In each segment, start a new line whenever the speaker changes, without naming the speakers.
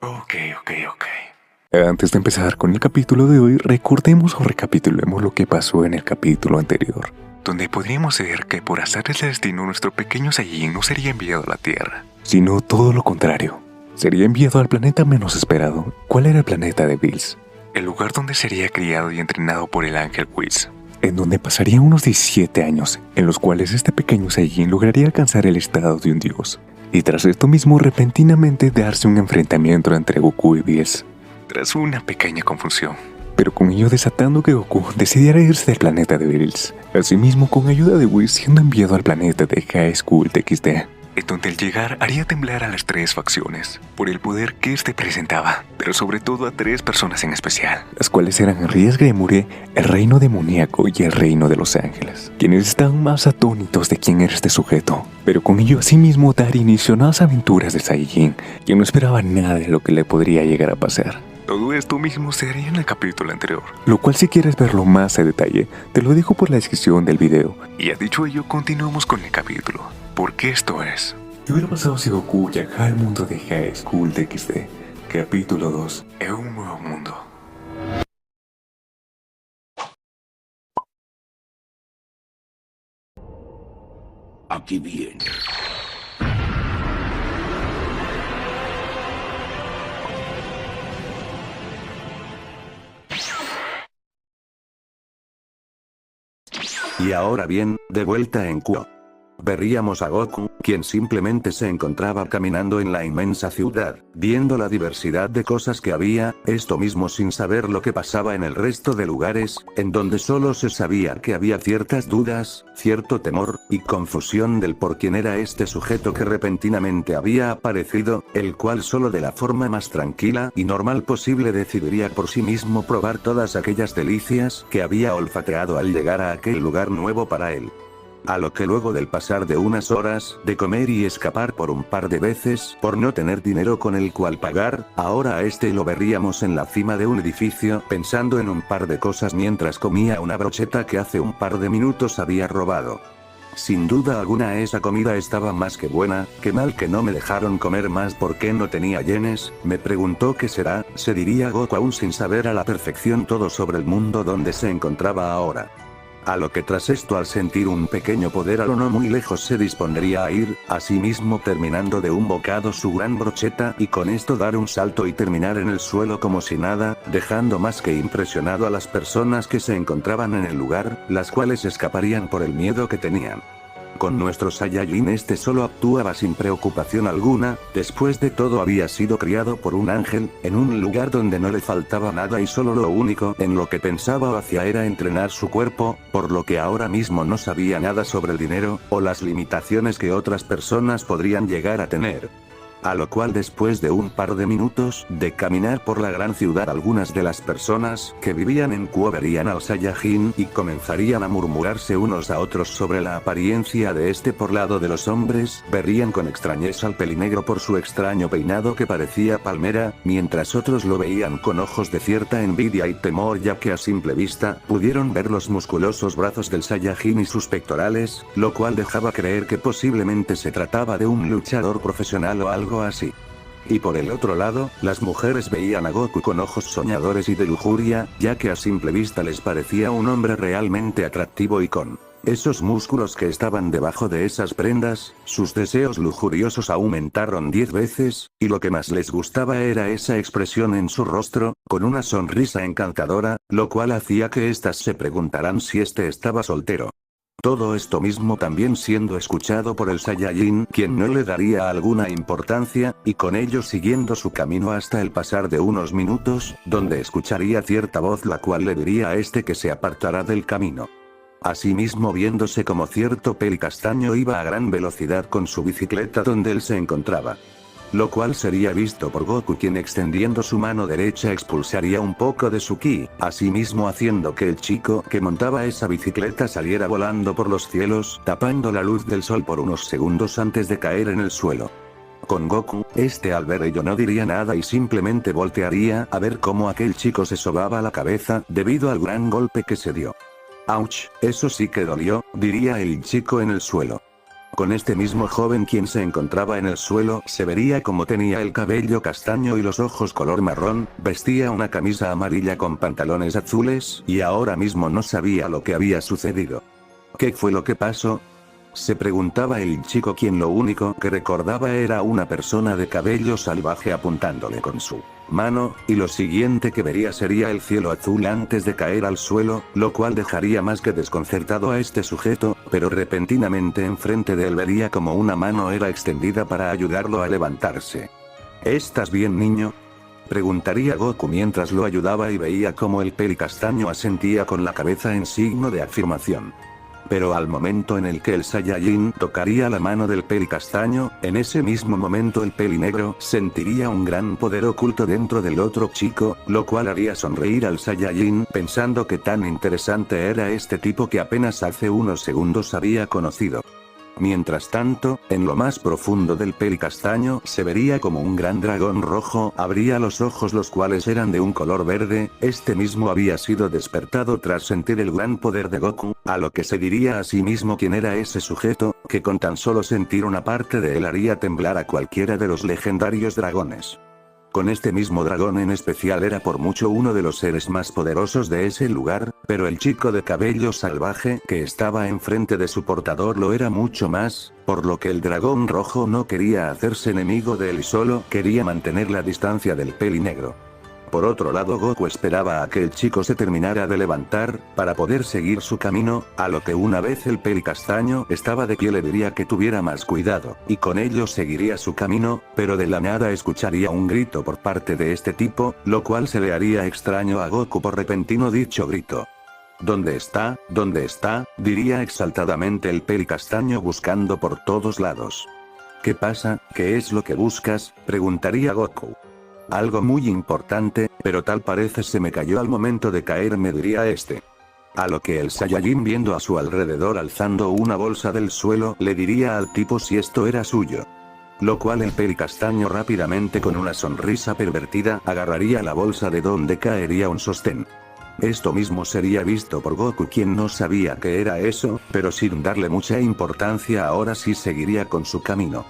Ok. Antes de empezar con el capítulo de hoy, recordemos o recapitulemos lo que pasó en el capítulo anterior, donde podríamos ver que por azares del destino nuestro pequeño Saiyajin no sería enviado a la Tierra, sino todo lo contrario. Sería enviado al planeta menos esperado. ¿Cuál era el planeta de Bills? El lugar donde sería criado y entrenado por el ángel Whis, en donde pasaría unos 17 años, en los cuales este pequeño Saiyajin lograría alcanzar el estado de un dios, y tras esto mismo repentinamente darse un enfrentamiento entre Goku y Bills, tras una pequeña confusión, pero con ello desatando que Goku decidiera irse del planeta de Bills, asimismo con ayuda de Whis siendo enviado al planeta de High School TXT, en donde al llegar haría temblar a las tres facciones, por el poder que este presentaba, pero sobre todo a tres personas en especial, las cuales eran Ries Gremure, el reino demoníaco y el reino de los ángeles, quienes estaban más atónitos de quién era este sujeto, pero con ello asimismo dar inicio a nuevas aventuras de Saiyajin, quien no esperaba nada de lo que le podría llegar a pasar. Todo esto mismo se haría en el capítulo anterior, lo cual si quieres verlo más a detalle, te lo dejo por la descripción del video. Y ya dicho ello, continuamos con el capítulo, porque esto es... ¿Qué hubiera pasado si Goku viajara al mundo de High School TXT? Capítulo 2, en un nuevo mundo.
Aquí viene. Y ahora bien, de vuelta en Kuo. Veríamos a Goku, quien simplemente se encontraba caminando en la inmensa ciudad, viendo la diversidad de cosas que había, esto mismo sin saber lo que pasaba en el resto de lugares, en donde solo se sabía que había ciertas dudas, cierto temor, y confusión del por quién era este sujeto que repentinamente había aparecido, el cual solo de la forma más tranquila y normal posible decidiría por sí mismo probar todas aquellas delicias que había olfateado al llegar a aquel lugar nuevo para él. A lo que luego del pasar de unas horas, de comer y escapar por un par de veces, por no tener dinero con el cual pagar, ahora a este lo veríamos en la cima de un edificio, pensando en un par de cosas mientras comía una brocheta que hace un par de minutos había robado. Sin duda alguna esa comida estaba más que buena, qué mal que no me dejaron comer más porque no tenía yenes, me preguntó qué será, se diría Goku aún sin saber a la perfección todo sobre el mundo donde se encontraba ahora. A lo que tras esto al sentir un pequeño poder a lo no muy lejos se dispondría a ir, asimismo terminando de un bocado su gran brocheta y con esto dar un salto y terminar en el suelo como si nada, dejando más que impresionado a las personas que se encontraban en el lugar, las cuales escaparían por el miedo que tenían. Con nuestro Saiyajin este solo actuaba sin preocupación alguna, después de todo había sido criado por un ángel, en un lugar donde no le faltaba nada y solo lo único en lo que pensaba o hacía era entrenar su cuerpo, por lo que ahora mismo no sabía nada sobre el dinero, o las limitaciones que otras personas podrían llegar a tener. A lo cual después de un par de minutos de caminar por la gran ciudad algunas de las personas que vivían en Kuo verían al Saiyajin y comenzarían a murmurarse unos a otros sobre la apariencia de este por lado de los hombres, verían con extrañeza al pelinegro por su extraño peinado que parecía palmera, mientras otros lo veían con ojos de cierta envidia y temor ya que a simple vista pudieron ver los musculosos brazos del Saiyajin y sus pectorales, lo cual dejaba creer que posiblemente se trataba de un luchador profesional o algo así. Y por el otro lado, las mujeres veían a Goku con ojos soñadores y de lujuria, ya que a simple vista les parecía un hombre realmente atractivo y con esos músculos que estaban debajo de esas prendas, sus deseos lujuriosos aumentaron 10 veces, y lo que más les gustaba era esa expresión en su rostro, con una sonrisa encantadora, lo cual hacía que éstas se preguntaran si este estaba soltero. Todo esto mismo también siendo escuchado por el Saiyajin, quien no le daría alguna importancia, y con ello siguiendo su camino hasta el pasar de unos minutos, donde escucharía cierta voz la cual le diría a este que se apartará del camino. Asimismo viéndose como cierto peli castaño iba a gran velocidad con su bicicleta donde él se encontraba. Lo cual sería visto por Goku quien extendiendo su mano derecha expulsaría un poco de su ki, asimismo haciendo que el chico que montaba esa bicicleta saliera volando por los cielos, tapando la luz del sol por unos segundos antes de caer en el suelo. Con Goku, este al ver ello no diría nada y simplemente voltearía a ver cómo aquel chico se sobaba la cabeza debido al gran golpe que se dio. «Ouch, eso sí que dolió», diría el chico en el suelo. Con este mismo joven quien se encontraba en el suelo se vería como tenía el cabello castaño y los ojos color marrón, vestía una camisa amarilla con pantalones azules y ahora mismo no sabía lo que había sucedido. ¿Qué fue lo que pasó? Se preguntaba el chico quien lo único que recordaba era una persona de cabello salvaje apuntándole con su mano, y lo siguiente que vería sería el cielo azul antes de caer al suelo, lo cual dejaría más que desconcertado a este sujeto, pero repentinamente enfrente de él vería como una mano era extendida para ayudarlo a levantarse. ¿Estás bien, niño?, preguntaría Goku mientras lo ayudaba y veía como el pelicastaño asentía con la cabeza en signo de afirmación. Pero al momento en el que el Saiyajin tocaría la mano del pelicastaño, en ese mismo momento el pelinegro sentiría un gran poder oculto dentro del otro chico, lo cual haría sonreír al Saiyajin pensando que tan interesante era este tipo que apenas hace unos segundos había conocido. Mientras tanto, en lo más profundo del pelicastaño se vería como un gran dragón rojo abría los ojos los cuales eran de un color verde, este mismo había sido despertado tras sentir el gran poder de Goku, a lo que se diría a sí mismo quién era ese sujeto, que con tan solo sentir una parte de él haría temblar a cualquiera de los legendarios dragones. Con este mismo dragón en especial era por mucho uno de los seres más poderosos de ese lugar, pero el chico de cabello salvaje que estaba enfrente de su portador lo era mucho más, por lo que el dragón rojo no quería hacerse enemigo de él y solo quería mantener la distancia del pelinegro. Por otro lado, Goku esperaba a que el chico se terminara de levantar, para poder seguir su camino, a lo que una vez el pelicastaño estaba de pie le diría que tuviera más cuidado, y con ello seguiría su camino, pero de la nada escucharía un grito por parte de este tipo, lo cual se le haría extraño a Goku por repentino dicho grito. ¿Dónde está? ¿Dónde está?, diría exaltadamente el pelicastaño buscando por todos lados. ¿Qué pasa? ¿Qué es lo que buscas?, preguntaría Goku. Algo muy importante, pero tal parece se me cayó al momento de caer, me diría este. A lo que el Saiyajin viendo a su alrededor alzando una bolsa del suelo le diría al tipo si esto era suyo. Lo cual el pelicastaño rápidamente con una sonrisa pervertida agarraría la bolsa de donde caería un sostén. Esto mismo sería visto por Goku quien no sabía qué era eso, pero sin darle mucha importancia ahora sí seguiría con su camino.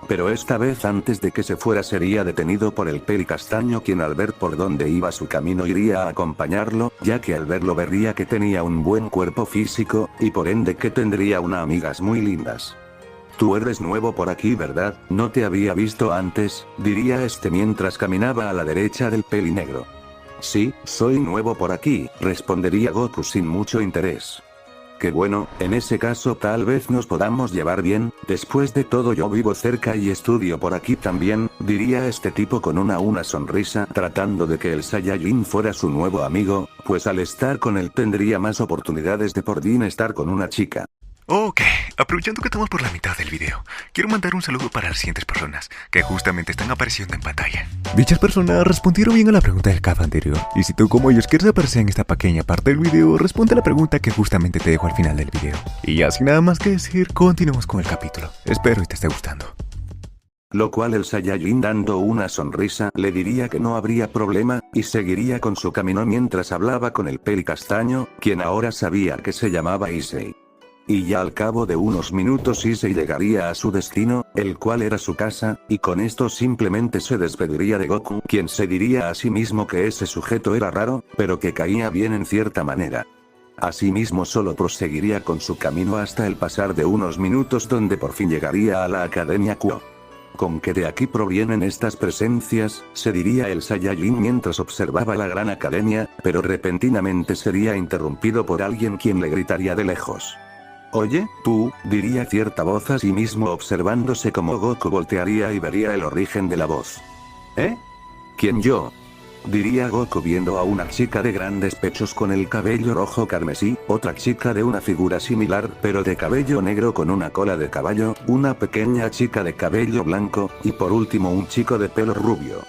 Pero esta vez antes de que se fuera sería detenido por el pelicastaño quien al ver por dónde iba su camino iría a acompañarlo, ya que al verlo vería que tenía un buen cuerpo físico, y por ende que tendría unas amigas muy lindas. Tú eres nuevo por aquí, ¿verdad? No te había visto antes, diría este mientras caminaba a la derecha del pelinegro. Sí, soy nuevo por aquí, respondería Goku sin mucho interés. Que bueno, en ese caso tal vez nos podamos llevar bien, después de todo yo vivo cerca y estudio por aquí también, diría este tipo con una sonrisa tratando de que el Saiyajin fuera su nuevo amigo, pues al estar con él tendría más oportunidades de por fin estar con una chica.
Ok, aprovechando que estamos por la mitad del video, quiero mandar un saludo para las siguientes personas que justamente están apareciendo en pantalla. Dichas personas respondieron bien a la pregunta del CAF anterior, y si tú como ellos quieres aparecer en esta pequeña parte del video, responde la pregunta que justamente te dejo al final del video. Y ya sin nada más que decir, continuamos con el capítulo. Espero y te esté gustando.
Lo cual el Saiyajin dando una sonrisa le diría que no habría problema, y seguiría con su camino mientras hablaba con el pelicastaño, quien ahora sabía que se llamaba Issei. Y ya al cabo de unos minutos Issei llegaría a su destino, el cual era su casa, y con esto simplemente se despediría de Goku, quien se diría a sí mismo que ese sujeto era raro, pero que caía bien en cierta manera. Asimismo solo proseguiría con su camino hasta el pasar de unos minutos donde por fin llegaría a la Academia Kuo. ¿Con qué de aquí provienen estas presencias?, se diría el Saiyajin mientras observaba la gran academia, pero repentinamente sería interrumpido por alguien quien le gritaría de lejos. Oye, tú, diría cierta voz a sí mismo observándose como Goku voltearía y vería el origen de la voz. ¿Eh? ¿Quién yo? Diría Goku viendo a una chica de grandes pechos con el cabello rojo carmesí, otra chica de una figura similar pero de cabello negro con una cola de caballo, una pequeña chica de cabello blanco, y por último un chico de pelo rubio.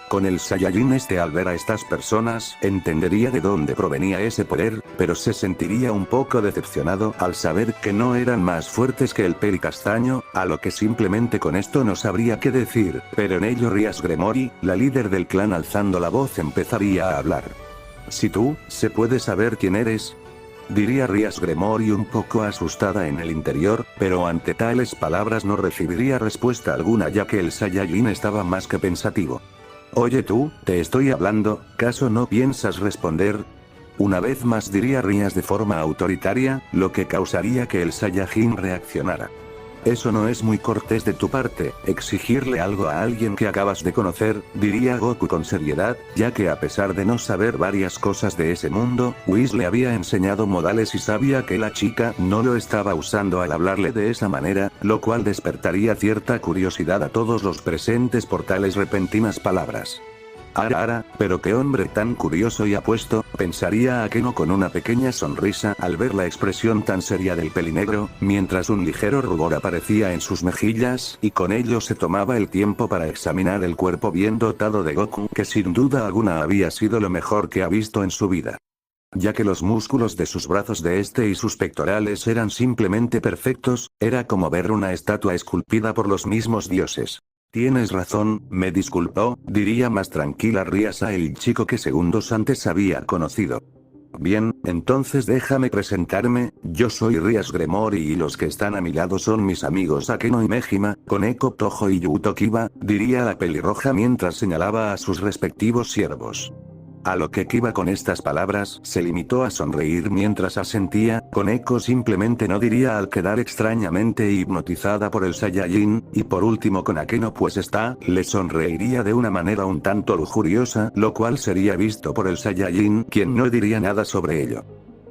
Con el Saiyajin al ver a estas personas, entendería de dónde provenía ese poder, pero se sentiría un poco decepcionado al saber que no eran más fuertes que el pelicastaño, a lo que simplemente con esto no sabría qué decir, pero en ello Rias Gremory, la líder del clan alzando la voz empezaría a hablar. Si tú, ¿se puede saber quién eres? diría Rías Gremory un poco asustada en el interior, pero ante tales palabras no recibiría respuesta alguna ya que el Saiyajin estaba más que pensativo. Oye tú, te estoy hablando, ¿caso no piensas responder? Una vez más diría Rías de forma autoritaria, lo que causaría que el Saiyajin reaccionara. Eso no es muy cortés de tu parte, exigirle algo a alguien que acabas de conocer, diría Goku con seriedad, ya que a pesar de no saber varias cosas de ese mundo, Whis le había enseñado modales y sabía que la chica no lo estaba usando al hablarle de esa manera, lo cual despertaría cierta curiosidad a todos los presentes por tales repentinas palabras. Ara, pero qué hombre tan curioso y apuesto, pensaría Akeno con una pequeña sonrisa al ver la expresión tan seria del pelinegro, mientras un ligero rubor aparecía en sus mejillas, y con ello se tomaba el tiempo para examinar el cuerpo bien dotado de Goku, que sin duda alguna había sido lo mejor que ha visto en su vida. Ya que los músculos de sus brazos de este y sus pectorales eran simplemente perfectos, era como ver una estatua esculpida por los mismos dioses. Tienes razón, me disculpó, diría más tranquila Rías a el chico que segundos antes había conocido. Bien, entonces déjame presentarme, yo soy Rías Gremory y los que están a mi lado son mis amigos Akeno y Mejima, Koneko Tojo y Yuto Kiba, diría la pelirroja mientras señalaba a sus respectivos siervos. A lo que Kiba con estas palabras se limitó a sonreír mientras asentía, Koneko simplemente no diría al quedar extrañamente hipnotizada por el Saiyajin, y por último con Akeno pues le sonreiría de una manera un tanto lujuriosa, lo cual sería visto por el Saiyajin, quien no diría nada sobre ello.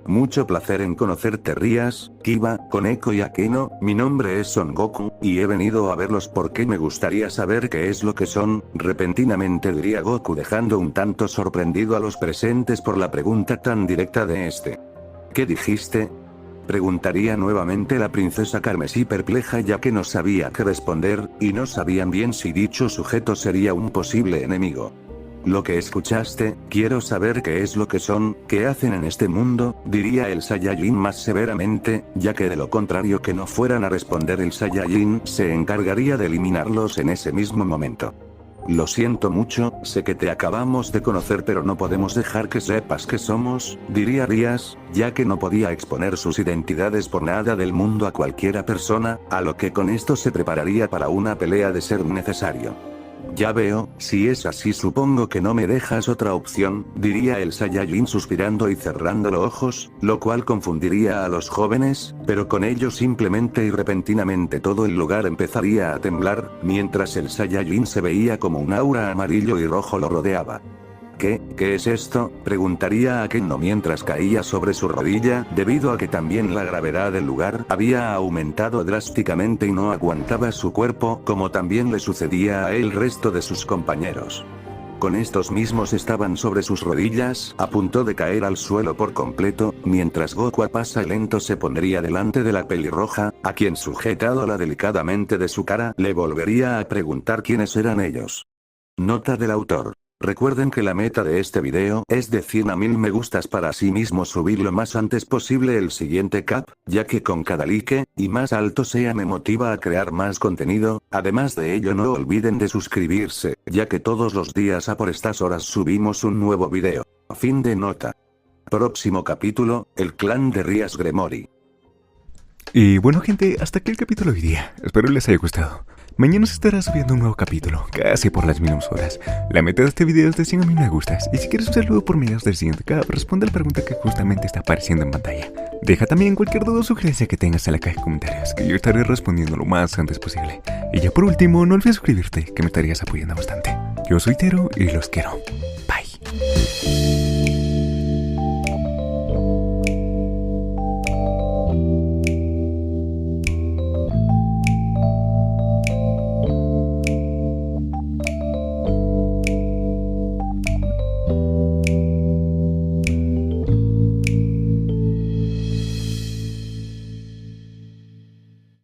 Mucho placer en conocerte Rías, Kiba, Koneko y Akeno, mi nombre es Son Goku, y he venido a verlos porque me gustaría saber qué es lo que son, repentinamente diría Goku dejando un tanto sorprendido a los presentes por la pregunta tan directa de este. ¿Qué dijiste? Preguntaría nuevamente la princesa carmesí perpleja ya que no sabía qué responder, y no sabían bien si dicho sujeto sería un posible enemigo. Lo que escuchaste, quiero saber qué es lo que son, qué hacen en este mundo, diría el Saiyajin más severamente, ya que de lo contrario que no fueran a responder el Saiyajin se encargaría de eliminarlos en ese mismo momento. Lo siento mucho, sé que te acabamos de conocer pero no podemos dejar que sepas qué somos, diría Rías, ya que no podía exponer sus identidades por nada del mundo a cualquiera persona, a lo que con esto se prepararía para una pelea de ser necesario. Ya veo, si es así supongo que no me dejas otra opción, diría el Saiyajin suspirando y cerrando los ojos, lo cual confundiría a los jóvenes, pero con ello simplemente y repentinamente todo el lugar empezaría a temblar, mientras el Saiyajin se veía como un aura amarillo y rojo lo rodeaba. ¿Qué es esto? Preguntaría a Akeno mientras caía sobre su rodilla, debido a que también la gravedad del lugar había aumentado drásticamente y no aguantaba su cuerpo, como también le sucedía a el resto de sus compañeros. Con estos mismos estaban sobre sus rodillas, a punto de caer al suelo por completo, mientras Goku a paso lento se pondría delante de la pelirroja, a quien sujetándola delicadamente de su cara, le volvería a preguntar quiénes eran ellos. Nota del autor. Recuerden que la meta de este video es de 100 a 1000 me gustas para así mismo subir lo más antes posible el siguiente cap, ya que con cada like, y más alto sea me motiva a crear más contenido, además de ello no olviden de suscribirse, ya que todos los días a por estas horas subimos un nuevo video. Fin de nota. Próximo capítulo, el clan de Rías Gremory.
Y bueno gente, hasta aquí el capítulo de hoy día, espero les haya gustado. Mañana se estará subiendo un nuevo capítulo, casi por las mismas horas. La meta de este video es de 100 a 1000 me gustas, y si quieres un saludo por medios del siguiente cap, responde a la pregunta que justamente está apareciendo en pantalla. Deja también cualquier duda o sugerencia que tengas en la caja de comentarios, que yo estaré respondiendo lo más antes posible. Y ya por último, no olvides suscribirte, que me estarías apoyando bastante. Yo soy Tero y los quiero. Bye.